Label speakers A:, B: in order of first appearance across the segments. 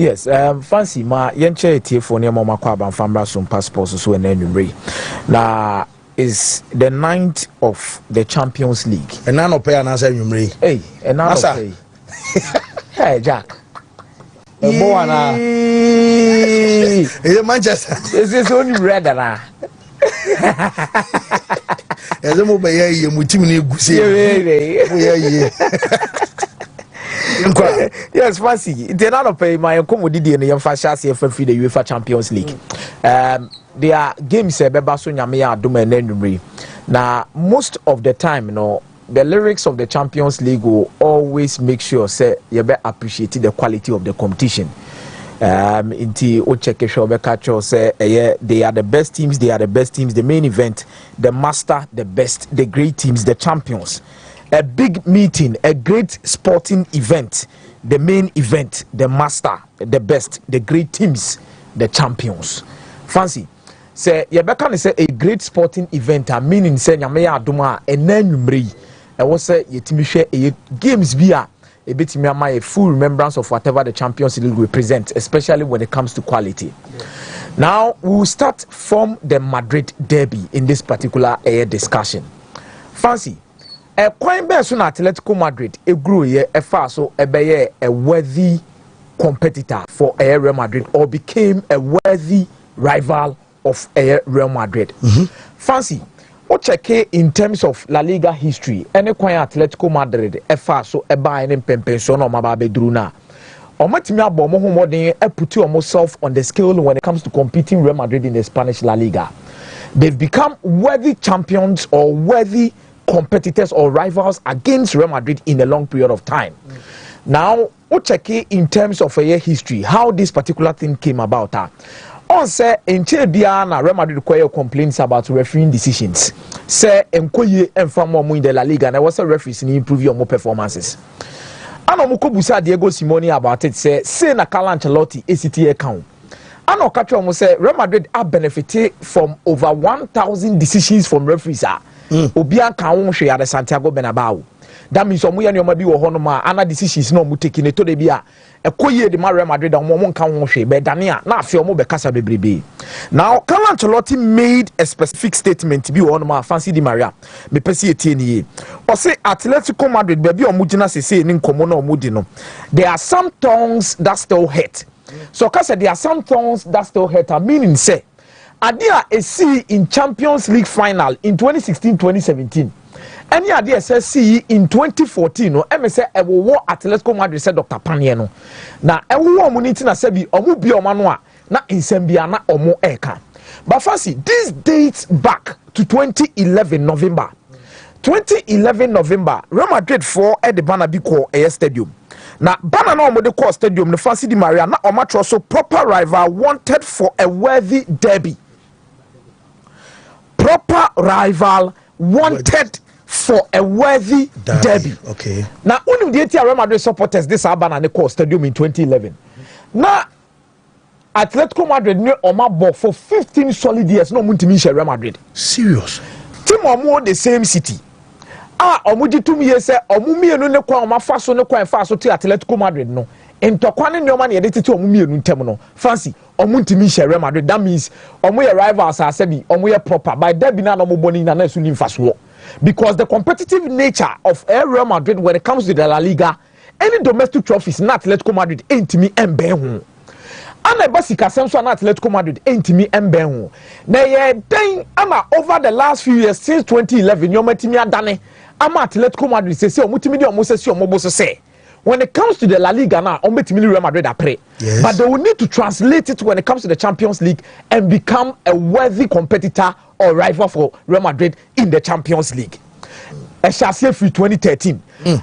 A: Yes, fancy ma yenche TF4 near Mama Kwaba Fambra some passports so and now is the 9th of the Champions League.
B: And none of pay an answer you may.
A: Hey, and now pay. Hey, Jack.
B: A boy, is Manchester.
A: Is this only red?
B: As a mobile, you mutimini
A: yes, fancy. They not pay my commodity and the emphasis for the UEFA Champions League. There are games Bebaso Nyamea Dume. Now, most of the time, the lyrics of the Champions League will always make sure say you be appreciate the quality of the competition. Inti Ocheke Shobeka say they are the best teams, the main event, the master, the best, the great teams, the champions. A big meeting, a great sporting event, the main event, the master, the best, the great teams, the champions. Fancy. Say Yabeka say a great sporting event, meaning say Nyamea Aduma and then I was say Yetimisha games via a bit a full remembrance of whatever the Champions League represent, especially when it comes to quality. Yeah. Now we'll start from the Madrid derby in this particular discussion. Fancy. A coin bears on Atletico Madrid, a grew a so a worthy competitor for Real Madrid or became a worthy rival of Real Madrid. Fancy, what check in terms of La Liga history, any coin Atletico Madrid, a so a buy and pension or Mababe Druna. Or Matimia Bomo a put yourself on the scale when it comes to competing Real Madrid in the Spanish La Liga. They've become worthy champions or worthy competitors or rivals against Real Madrid in a long period of time. Now, what check in terms of a year history, how this particular thing came about. On say in Chebiana, Real Madrid complaints about refereeing decisions. Say Mkoye and Famomu in the La Liga, and I was a referee in improve your more performances. Ano Mukobusa Diego Simoni about it say na Carlo Ancelotti ACT account. Ano Katro mo say Real Madrid are benefited from over 1,000 decisions from referees. Obian kan hwe at Santiago Bernabeu. That means omuya ni omabi wo hono ma ana decisions no mu taking to de bia ekoye de Real Madrid omo mo kan hwe be dane a na afi omo be kasa bebrebe. Now Carlo Ancelotti made a specific statement bi wo hono ma Fancy Di Maria me pese etie ni ye. O say Atletico Madrid be bi omo gina sese ni nkomo na omo di no. There are some tongues that still hurt. So kasa there are some tongues that still hurt, meaning say Adia see in Champions League final in 2016-2017. Any idea says see in 2014 no MSA e wo Atletico Madrid said Dr. Panier no. Na e wo omuniti na se bi omu bi omano a na insembia na omo eka. But Fancy, this dates back to 2011 November. 2011 November, Real Madrid for at the banner be called a stadium. Now, banner no mo de call stadium, the Fancy Di Maria na omatro so proper rival wanted for a worthy derby. Proper rival wanted for a worthy derby.
B: Okay.
A: Now, only the Real Madrid supporters this banner call stadium in 2011. Now, Atletico Madrid near Omabo for 15 solid years. No Wontumi Real Madrid.
B: Serious.
A: Team Omo the same city. Omuji 2 years say omumienu ne kwa omafaso ne kwa faso to Atletico Madrid no. Entokwane nyoma na yede tete omumienu ntem no. Fancy omuntimi hye Real Madrid. That means omo ye rivals asabi omo ye proper. By that be na no boni na su ni mfaso. Because the competitive nature of Real Madrid when it comes to the La Liga, any domestic trophies na Atletico Madrid entimi embe ho. Ana basika senso na Atletico Madrid entimi embe ho. Na ye den ama over the last few years since 2011 nyoma timi adane. Ama Atletico Madrid say omutimi de omo say omo boso say when it comes to the La Liga now ombetimi Real Madrid apre.
B: Yes.
A: But they will need to translate it when it comes to the Champions League and become a worthy competitor or rival for Real Madrid in the Champions League. Eshase free 2013.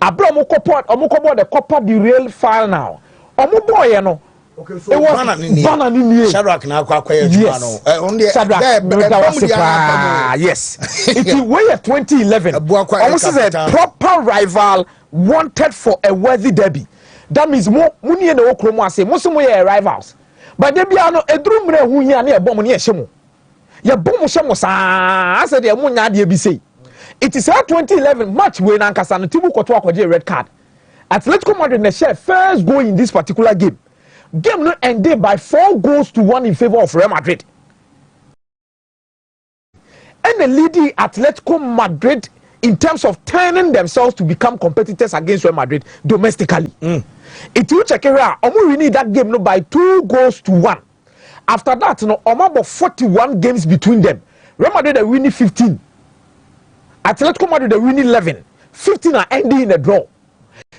A: Abra omo kopo the Copa del Rey final. Omo boy no.
B: Okay, so it was Bananini. Shadrach na akwaye juma no.
A: Yes. It was 2011. Almost is a proper rival wanted for a worthy derby. That means muni na okromo ase mo so mo ye rivals. But dey bia no eduru mre hu hia na ebom ne ehye mo. Ye bom hye mo saa ase de mo nya de bi sei. It is 2011 match we na nkasa no tibu koto akwaje red card. Atletico Madrid na share first goal in this particular game. game no ended by 4-1 in favor of Real Madrid. And the leading Atletico Madrid in terms of turning themselves to become competitors against Real Madrid domestically. If you check it out, we need that game no by 2-1. After that, no, about 41 games between them. Real Madrid are winning 15. Atletico Madrid are winning 11. 15 are ending in a draw.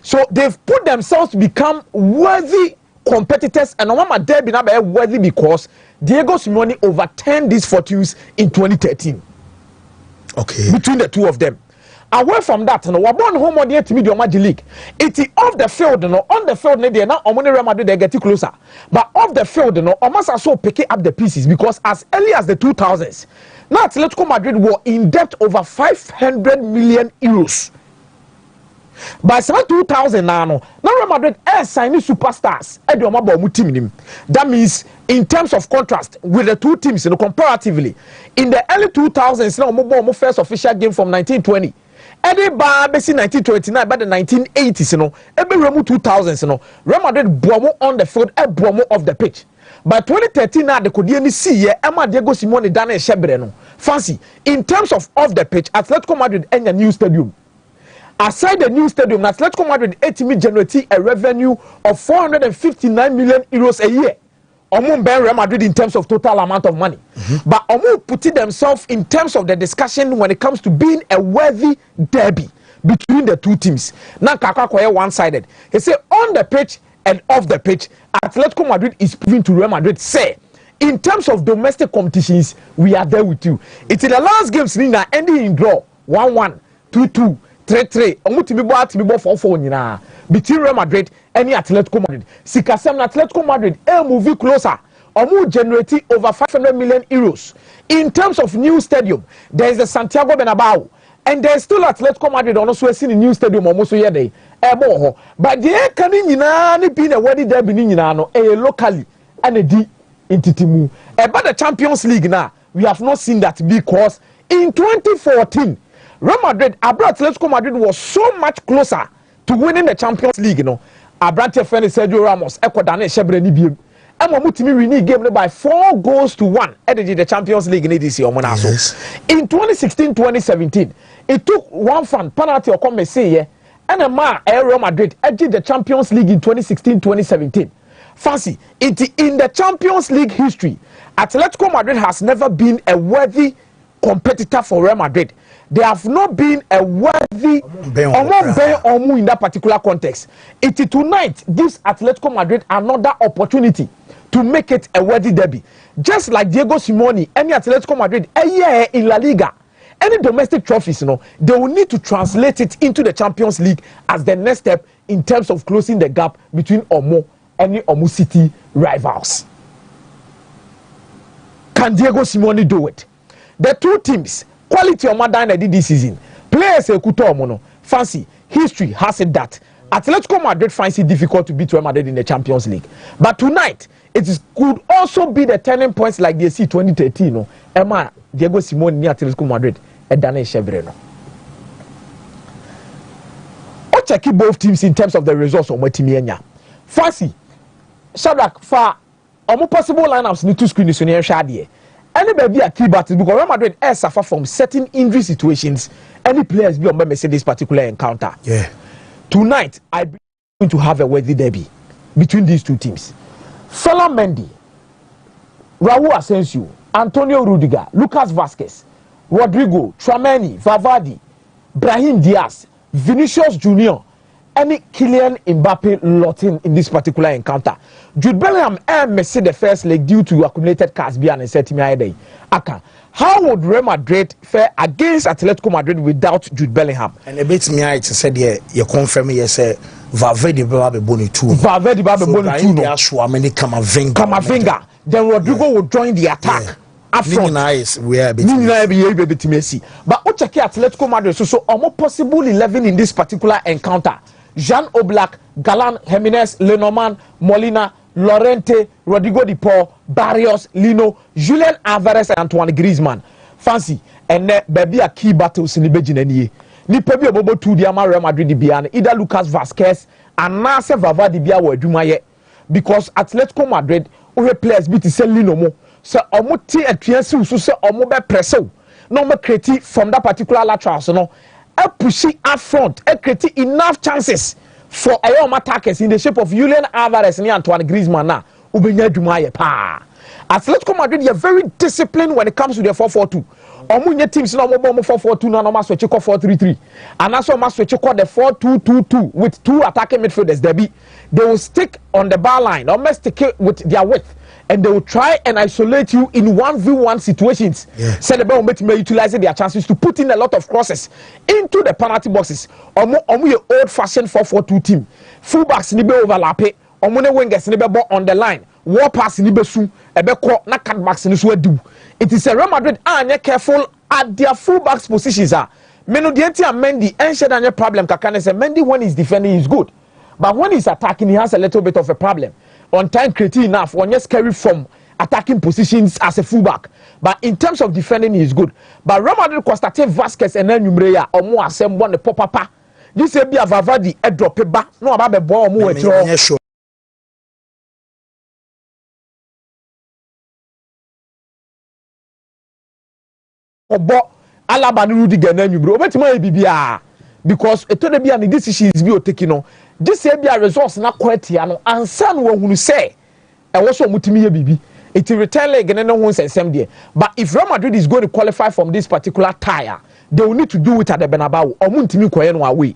A: So they've put themselves to become worthy competitors, and Real Madrid be now worthy because Diego Simeone overturned these fortunes in 2013.
B: Okay.
A: Between the two of them. Away from that, no, we're born home on the Magic League. It is off the field, no, on the field, they are now on Real Madrid, they get closer. But off the field, no, almost also picking up the pieces because as early as the 2000s, now Atletico Madrid were in debt over 500 million euros. By 2000 now Real Madrid signing superstars. That means in terms of contrast with the two teams, comparatively, in the early 2000s, now first official game from 1920. Eddie Barbesi 1929, by the 1980s, every 2000s, Real Madrid bomo on the field, a bomo off the pitch. By 2013, now the Codiani see Emma Diego Simeone Dane Shebreno. Fancy in terms of off the pitch, Atletico Madrid and a new stadium. Aside the new stadium, Atletico Madrid generating a revenue of 459 million euros a year. Real Madrid in terms of total amount of money. But putting themselves in terms of the discussion when it comes to being a worthy derby between the two teams. Now Kaka one-sided. He said on the pitch and off the pitch, Atletico Madrid is proving to Real Madrid, say, in terms of domestic competitions, we are there with you. It's in the last games ending in draw 1-1, 2-2. 3-3. Omutimi bo 4-4 nyina between Real Madrid and Atletico Madrid. Sikasem na Atletico Madrid move closer. Omu generating over 500 million euros. In terms of new stadium, there is the Santiago Bernabeu, and there is still Atletico Madrid also seen a new stadium almost here day. But the can nyina ni be a wedding derby nyina no locally and a D intitimu. About the Champions League now, we have not seen that because in 2014 Real Madrid, Atletico Madrid was so much closer to winning the Champions League, Abrante friend Sergio Ramos, Ecuador, Shebreni Biem. Mutimi winning game by 4-1 at the Champions League in this year. Yes. In 2016-2017, it took one fan penalty or come say, and a man Real Madrid edged the Champions League in 2016-2017. Fancy, in the Champions League history, Atletico Madrid has never been a worthy competitor for Real Madrid. They have not been a worthy in that particular context. It tonight gives Atletico Madrid another opportunity to make it a worthy derby. Just like Diego Simeone, any Atletico Madrid, a year in La Liga, any domestic trophies, they will need to translate it into the Champions League as the next step in terms of closing the gap between and the Omu City rivals. Can Diego Simeone do it? The two teams, quality of Madrid did this season. Players fancy history has it that Atletico Madrid finds it difficult to beat Real Madrid in the Champions League. But tonight, could also be the turning points like they see 2013. Emma Diego Simeone near Atletico Madrid and Dane Shebreno. I'll check both teams in terms of the results of Wontumi. Fancy Shadrach for possible lineups need to screen this on Shadi. Any baby a key battles because Real Madrid suffer from certain injury situations. Any players be on this particular encounter. Yeah. Tonight, I believe we're going to have a worthy derby between these two teams. Fela Mendy, Raul Asensio, Antonio Rudiger, Lucas Vazquez, Rodrigo, Tchouaméni, Valverde, Brahim Diaz, Vinicius Junior, any Kylian Mbappe lot in this particular encounter. Jude Bellingham missed the first leg due to accumulated cash and set how would Real Madrid fare against Atletico Madrid without Jude Bellingham? And a bit me I said you confirm yes Valverde be boni two. Valverde be boni two. No. Kamavinga. Then Rodrigo will join the attack. Yeah. Up front. But what check Atletico Madrid so almost possible 11 in this particular encounter. Jean Oblak, Galan, Jimenez, Lenormand, Molina, Lorente, Rodrigo Di Paul, Barrios, Lino, Julian Alvarez, and Antoine Griezmann. Fancy, and baby a key battles in the Bejinanie. Ni pebi obobo 2 Real Madrid Bian, either Lucas Vazquez and Nasser Valverde Bia were Dumaye. because Atletico Madrid we players be to sell Linomo so omo ti atuansi so say omo be press no me create from that particular lateral so no e push up front e create enough chances for ayom attackers in the shape of Julian Alvarez and Antoine Griezmann na ubenya dwuma ye pa. Atletico Madrid are very disciplined when it comes to their 4-4-2. Omunye teams no more 4-4-2 na no switch 4-3-3. And also must switch the 4-2-2-2 with two attacking midfielders. They will stick on the bar line or must stick it with their width. And they will try and isolate you in 1v1 situations. So the ball may utilize their chances to put in a lot of crosses into the penalty boxes. Omu old-fashioned 4-4-2 team. Fullbacks ni be overlap. Omune wingers ni be on the line. War pass ni be su ebeko na cutbacks ni so adu. It is a Real Madrid are careful at their fullbacks positions. Meno Dienti and Mendy ain't any problem. Kakane say Mendy when he's defending is good, but when he's attacking he has a little bit of a problem. On time creative enough when you carry from attacking positions as a fullback, but in terms of defending he is good. But Real Madrid constate Vasquez and then Numreya or more asem one the pop. This be a Vavadi a drop it back. No about the ball more. Obo Alaba ni Rudiger na nyubro obetima bibia because eto de bia ni decisions bi o take no this e bia resource na quality ano ansa no wahunu say e wo so mutimi ye bibi it return leg na ho nsensem de but if Real Madrid is going to qualify from this particular tire they will need to do it at the Bernabeu or muntimi koye no away.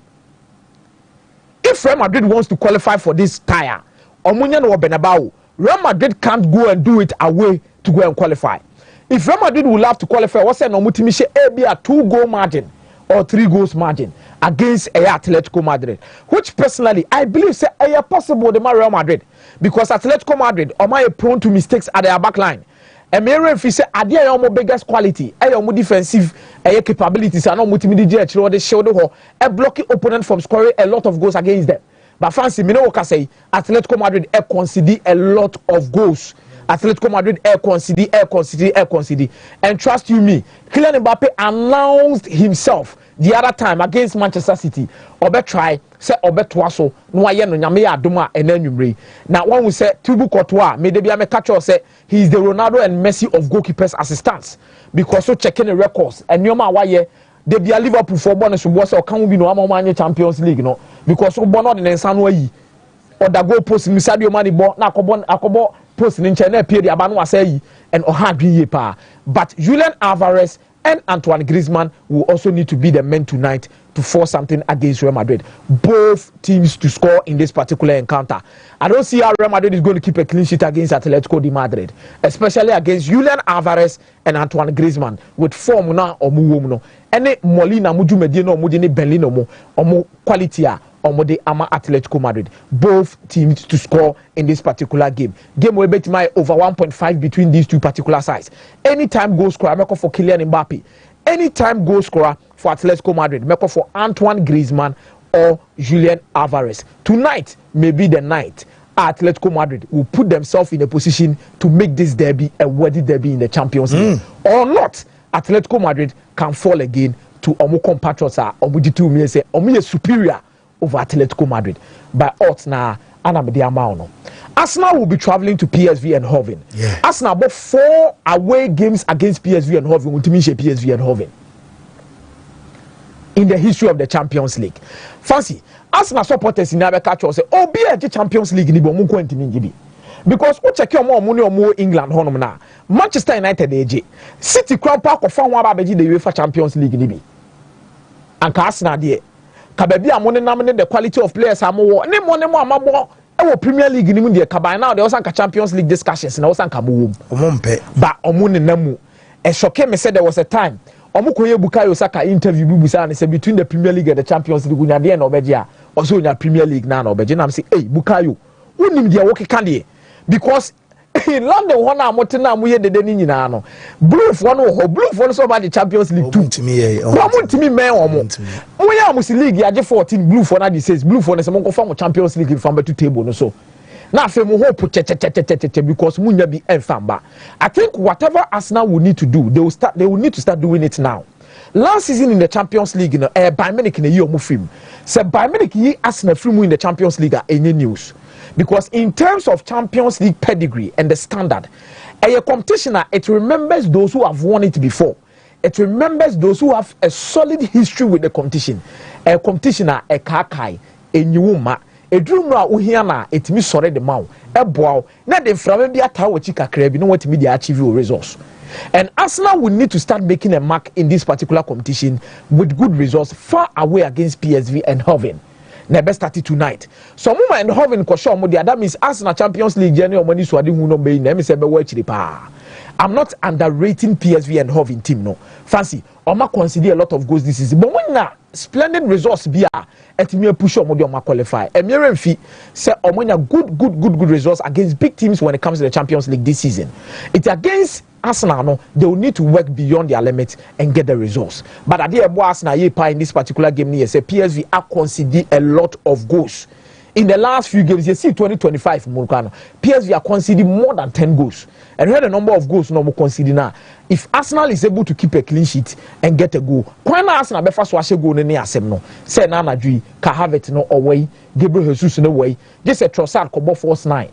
A: If Real Madrid wants to qualify for this tire omunya no Bernabeu, Real Madrid can't go and do it away to go and qualify. If Real Madrid will have to qualify, what's a be a 2-goal margin or 3 goals margin against Atletico Madrid, which personally I believe say possible the Real Madrid because Atletico Madrid are prone to mistakes at their back line. And Mary say idea your biggest quality, your defensive capabilities are not multimedia the shoulder a blocking opponent from scoring a lot of goals against them. But fancy me no say Atletico Madrid concede a lot of goals. Atletico Madrid concede. And trust you me, Kylian Mbappe announced himself the other time against Manchester City. Obe try, say obe twaso, no aye no nyame adoma enanwumre. Now one will say Thibaut Courtois, me dey me catch say he is the Ronaldo and Messi of goalkeepers assistants because so checking the records and nyoma waye they be a Liverpool for bonus so say kan bi no amama Champions League no because so bono de nsa no ayi or da goal post mi Sadio Mane bo na akobo post in China period abano asay and ohadwi pa. But Julian Alvarez and Antoine Griezmann will also need to be the men tonight to force something against Real Madrid. Both teams to score in this particular encounter. I don't see how Real Madrid is going to keep a clean sheet against Atletico de Madrid, especially against Julian Alvarez and Antoine Griezmann with form na omu any Molina muju medino mudini Berlin omu quality Omode ama Atletico Madrid. Both teams to score in this particular game. Game will bet my over 1.5 between these two particular sides. Anytime goal scorer, make for Kylian Mbappe. Anytime goal scorer for Atletico Madrid, make for Antoine Griezmann or Julian Alvarez. Tonight may be the night Atletico Madrid will put themselves in a position to make this derby a worthy derby in the Champions League. Or not, Atletico Madrid can fall again to Omo compatriots Omo say Omo is superior over Atletico Madrid by odds now. Arsenal will be traveling to PSV and Hoven. Arsenal about 4 away games against PSV and Hoven. PSV and Hoven in the history of the Champions League. Fancy Arsenal supporters in Abeka say, "Oh, be a Champions League ni bomu kwenti mingibi." Because we check your more England honum na Manchester United AJ City Crown Park of Fan Wabaji the UEFA Champions League ni bi. And Arsenal there. Kababi amone namene the quality of players amowo ne mo amabo e Premier League ni mu de kaban now they also Champions League discussions na also nkamu omompe ba omune namu e shoke me said there was a time omukoye Bukayo Saka interview bubusa na say between the Premier League and the Champions League unya de na obeje a also unya Premier League na obeje na say hey Bukayo unim de work kan de because in London one amotena mu ye dede ni nyina no blue for no blue for so about the Champions League too to me men omo we am league ya 14 blue for na the says blue for na se mo for Champions League from to table no so na fe mo hope because munya bi enfamba. I think whatever Arsenal will need to do they will need to start doing it now. last season in the Champions League, Bayern Munich in a year film. So Bayern Munich ye Arsenal film in the Champions League any news. Because in terms of Champions League pedigree and the standard, a competition it remembers those who have won it before. It remembers those who have a solid history with the competition. A competition a kakai, a nyuma, a drumra uhiana, it me sorry the mouth, a bow, not the Framebia Tower Chica Crab, you know what media achieve your results. And Arsenal will need to start making a mark in this particular competition with good results far away against PSV and Hoven. Never started tonight. So Muma and Hoven Kosho Modia, that means Arsenal Champions League journey or money swadi no be name is I'm not underrating PSV and Hoven team no. Fancy, Oma consider a lot of goals this season. But when na splendid results be at me push on Modia qualify. And Miriam say Omonia good results against big teams when it comes to the Champions League this season. It's against Arsenal, no, they will need to work beyond their limits and get the results. But at the end, Arsenal in this particular game, PSV are conceding a lot of goals. In the last few games, you see 2025 Murukano, PSV are conceding more than 10 goals. And here the number of goals no more conceding now. If Arsenal is able to keep a clean sheet and get a goal, why not Arsenal be first wash goal in the Arsenal? Say na Madrid, can have it no away, Gabriel Jesus no way. Just a Trossard cobo force 9.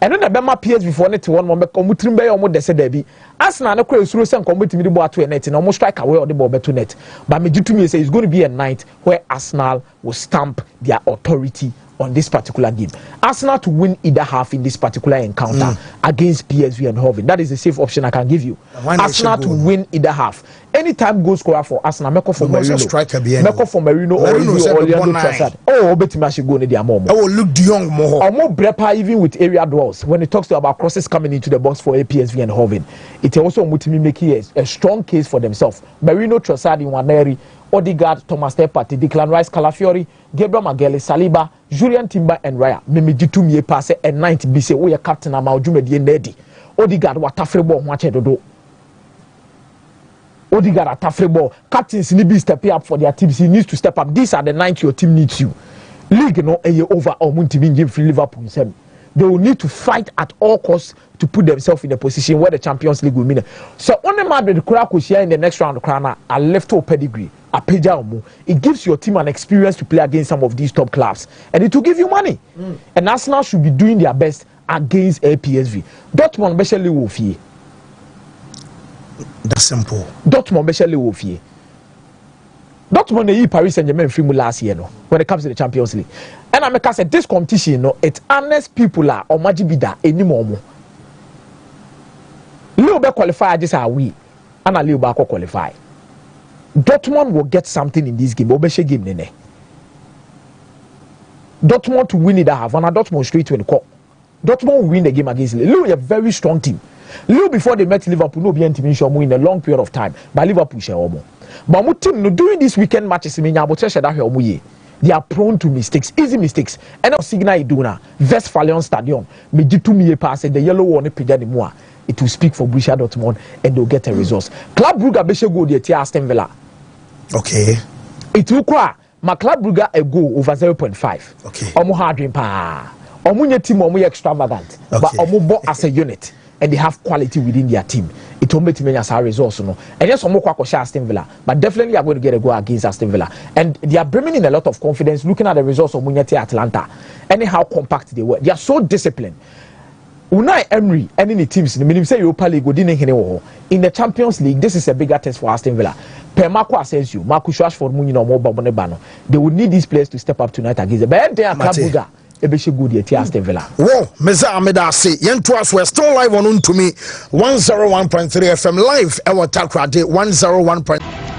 A: And then the Bema PSV for net one moment, Comutrimbe or more Desedebi. Arsenal no crazy through some committing the ball to a net and almost strike away or the ball to net. But Madrid say it's going to be a night where Arsenal will stamp their authority on this particular game. Arsenal to win either half in this particular encounter against PSV and Hoven. That is a safe option I can give you. Arsenal to win either half. Anytime goal scorer for Arsenal, Meko for Marino. Meko for Marino or Leandro Trossard. Oh, Betty should go in the moment.
B: Oh, look the young more.
A: Or more Brepa even with area duels. When it talks about crosses coming into the box for PSV and Hoven, it also Wontumi making a strong case for themselves. Marino, Trossard in Waneri, Odegaard, Thomas Partey, Declan Rice, Calafiori, Gabriel Magalhaes, Saliba, Julian Timber and Raya. Mimijitu me passe and 90 BC. We are captain Ama Ojume di Nedi. Odegaard wa tafrebo mwache dodo. Odegaard a tafrebo. Captains need to step up for their teams. He needs to step up. These are the 90 your team needs you. League no a over or Wontumi free Liverpool. They will need to fight at all costs to put themselves in a position where the Champions League will mean. So only Madrid could share in the next round of Krana a left to pedigree. It gives your team an experience to play against some of these top clubs, and it will give you money. And Arsenal should be doing their best against PSV. Dortmund especially will fear.
B: That's simple.
A: Dortmund especially will fear. Dortmund they Paris Saint-Germain free last year, no, when it comes to the Champions League. And I said this competition, no, it's honest people are or majibida anymore. Leo be qualify just how we, and Leo be qualify. Dortmund will get something in this game. Obeshe game nene. Dortmund to win it half, and Dortmund straight to the court. Dortmund will win the game against Lille. Lille is a very strong team. Lille before they met Liverpool, no be team in a long period of time. But Liverpool share omo. But my team no during this weekend matches in Nyabo they are prone to mistakes, easy mistakes. And now Signal Iduna, Westphalian Stadium, Mejitu pass the yellow one anymore. It will speak for Borussia Dortmund and they'll get a result. Club Brugge beshe go the Aston Villa.
B: Okay.
A: It will cry. My Club Brugge a goal over 0.5.
B: Okay.
A: Omo hard dream pa. Omo nye team omo extravagant. Okay. But omo bo as a unit. And they have quality within their team. It will make me as a result, no. And yes, omo kwa share Aston Villa. But definitely are going to get a goal against Aston Villa. And they are bringing in a lot of confidence looking at the results of Munyete Atlanta. Anyhow compact they were. They are so disciplined. Unai Emery and any teams in the minimum say Europa League in the Champions League, this is a bigger test for Aston Villa. Per Marco Asensio, Marcus Rashford, Munino, Mobile, they will need these players to step up tonight against the bad day. Club Brugge. Aston Villa.
B: Whoa, Mr. Ameda say, Yen to us, we're still live on Wontumi 101.3 FM live. Our Takra 101.